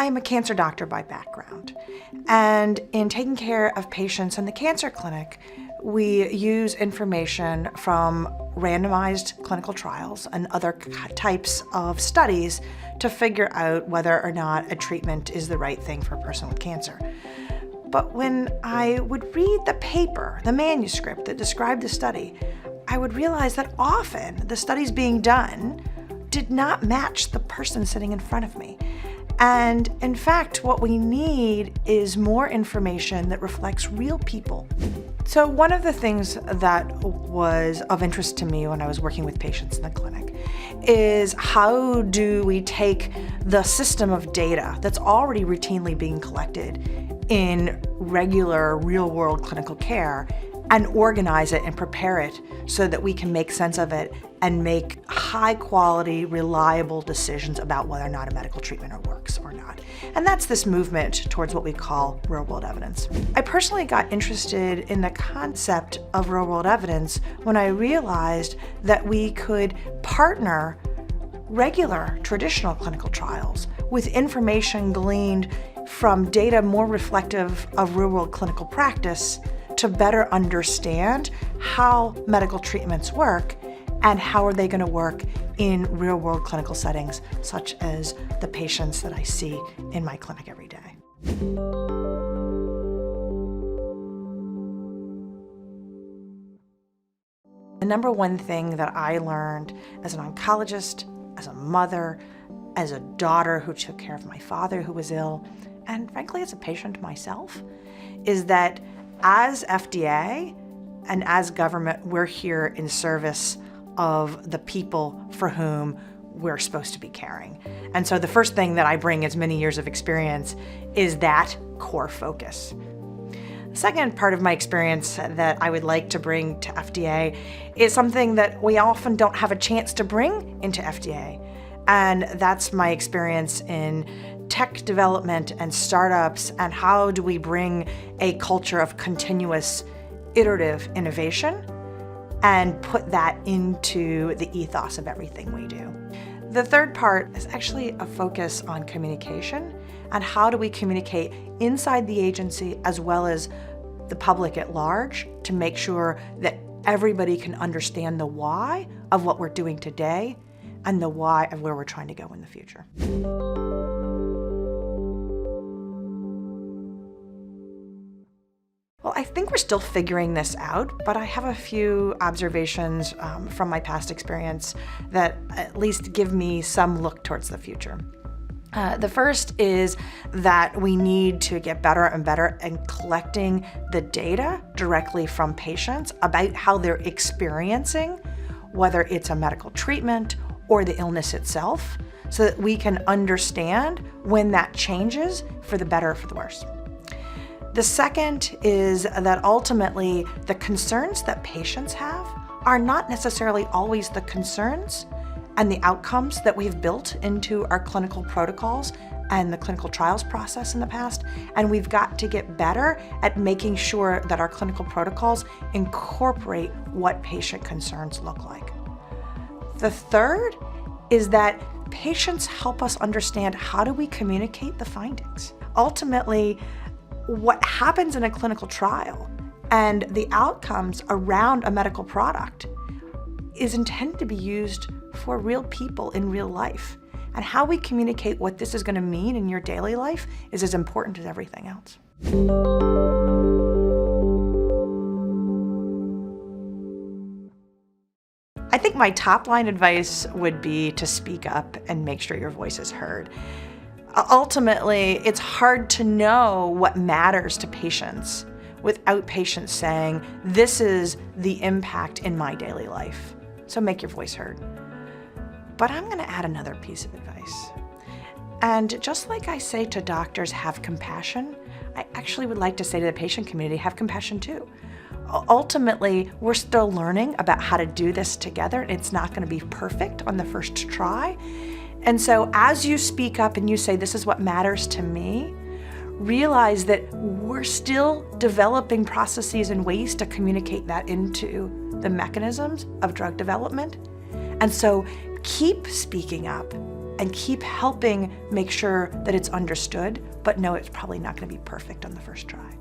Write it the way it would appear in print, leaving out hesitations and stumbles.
I'm a cancer doctor by background, and in taking care of patients in the cancer clinic, we use information from randomized clinical trials and other types of studies to figure out whether or not a treatment is the right thing for a person with cancer. But when I would read the paper, the manuscript that described the study, I would realize that often the studies being done did not match the person sitting in front of me. And in fact, what we need is more information that reflects real people. So one of the things that was of interest to me when I was working with patients in the clinic is how do we take the system of data that's already routinely being collected in regular real-world clinical care and organize it and prepare it so that we can make sense of it and make high-quality, reliable decisions about whether or not a medical treatment works or not. And that's this movement towards what we call real-world evidence. I personally got interested in the concept of real-world evidence when I realized that we could partner regular traditional clinical trials with information gleaned from data more reflective of real-world clinical practice to better understand how medical treatments work and how are they going to work in real-world clinical settings, such as the patients that I see in my clinic every day. The number one thing that I learned as an oncologist, as a mother, as a daughter who took care of my father who was ill, and frankly as a patient myself, is that as FDA and as government, we're here in service of the people for whom we're supposed to be caring. And so the first thing that I bring as many years of experience is that core focus. The second part of my experience that I would like to bring to FDA is something that we often don't have a chance to bring into FDA. And that's my experience in tech development and startups, and how do we bring a culture of continuous iterative innovation and put that into the ethos of everything we do. The third part is actually a focus on communication and how do we communicate inside the agency as well as the public at large to make sure that everybody can understand the why of what we're doing today and the why of where we're trying to go in the future. Well, I think we're still figuring this out, but I have a few observations from my past experience that at least give me some look towards the future. The first is that we need to get better and better at collecting the data directly from patients about how they're experiencing, whether it's a medical treatment or the illness itself, so that we can understand when that changes for the better or for the worse. The second is that ultimately the concerns that patients have are not necessarily always the concerns and the outcomes that we've built into our clinical protocols and the clinical trials process in the past. And we've got to get better at making sure that our clinical protocols incorporate what patient concerns look like. The third is that patients help us understand how do we communicate the findings. Ultimately, what happens in a clinical trial and the outcomes around a medical product is intended to be used for real people in real life. And how we communicate what this is going to mean in your daily life is as important as everything else. I think my top line advice would be to speak up and make sure your voice is heard. Ultimately, it's hard to know what matters to patients without patients saying, this is the impact in my daily life. So make your voice heard. But I'm going to add another piece of advice. And just like I say to doctors, have compassion, I actually would like to say to the patient community, have compassion too. Ultimately, we're still learning about how to do this together. It's not going to be perfect on the first try. And so as you speak up and you say, this is what matters to me, realize that we're still developing processes and ways to communicate that into the mechanisms of drug development. And so keep speaking up and keep helping make sure that it's understood, but know it's probably not going to be perfect on the first try.